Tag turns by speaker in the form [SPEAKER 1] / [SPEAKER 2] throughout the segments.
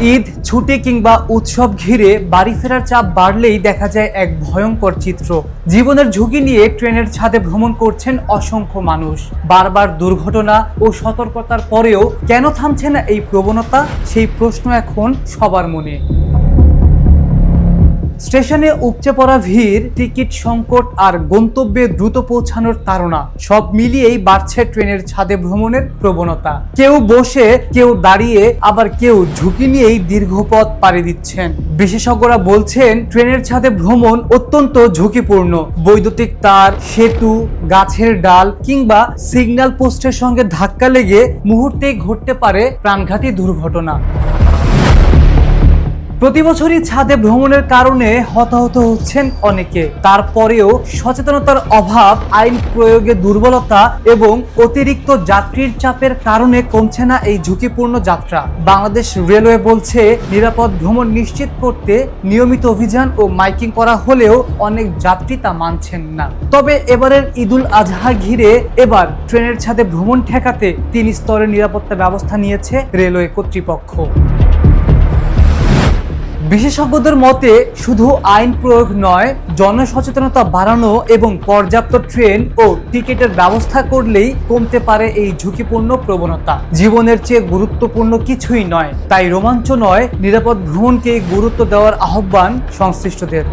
[SPEAKER 1] ঈদ, ছুটি কিংবা উৎসব ঘিরে বাড়ি ফেরার চাপ বাড়লেই দেখা যায় এক ভয়ঙ্কর চিত্র। জীবনের ঝুঁকি নিয়ে ট্রেনের ছাদে ভ্রমণ করছেন অসংখ্য মানুষ। বারবার দুর্ঘটনা ও সতর্কতার পরেও কেন থামছে না এই প্রবণতা, সেই প্রশ্ন এখন সবার মনে। স্টেশনে উপচে পড়া ভিড়, টিকিট সংকট আর গন্তব্যে দ্রুত পৌঁছানোর তাড়না সব মিলিয়েই বাড়ছে ট্রেনের ছাদে ভ্রমণের প্রবণতা। কেউ বসে, কেউ দাঁড়িয়ে, আবার কেউ ঝুঁকি নিয়েই দীর্ঘ পথ পাড়ি দিচ্ছেন। বিশেষজ্ঞরা বলছেন ট্রেনের ছাদে ভ্রমণ অত্যন্ত ঝুঁকিপূর্ণ। বৈদ্যুতিক তার, সেতু, গাছের ডাল কিংবা সিগন্যাল পোস্টের সঙ্গে ধাক্কা লেগে মুহূর্তেই ঘটতে পারে প্রাণঘাতী দুর্ঘটনা। প্রতি বছরই ছাদে ভ্রমণের কারণে হতাহত হচ্ছেন অনেকে। তারপরেও সচেতনতার অভাব, আইন প্রয়োগে দুর্বলতা এবং অতিরিক্ত যাত্রীর চাপের কারণে কমছে না এই ঝুঁকিপূর্ণ যাত্রা। বাংলাদেশ রেলওয়ে বলছে, নিরাপদ ভ্রমণ নিশ্চিত করতে নিয়মিত অভিযান ও মাইকিং করা হলেও অনেক যাত্রী তা মানছেন না। তবে এবারের ঈদুল আজহা ঘিরে এবার ট্রেনের ছাদে ভ্রমণ ঠেকাতে 3 স্তরের নিরাপত্তা ব্যবস্থা নিয়েছে রেলওয়ে কর্তৃপক্ষ। বিশেষজ্ঞদের মতে শুধু আইন প্রয়োগ নয়, জনসচেতনতা বাড়ানো এবং পর্যাপ্ত ট্রেন ও টিকিটের ব্যবস্থা করলেই কমতে পারে এই ঝুঁকিপূর্ণ প্রবণতা। জীবনের চেয়ে গুরুত্বপূর্ণ কিছুই নয়, তাই রোমাঞ্চ নয়, নিরাপদ ভ্রমণকে গুরুত্ব দেওয়ার আহ্বান সংশ্লিষ্টদের।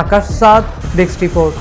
[SPEAKER 1] আকাশ সাদ, ডেস্ক রিপোর্ট।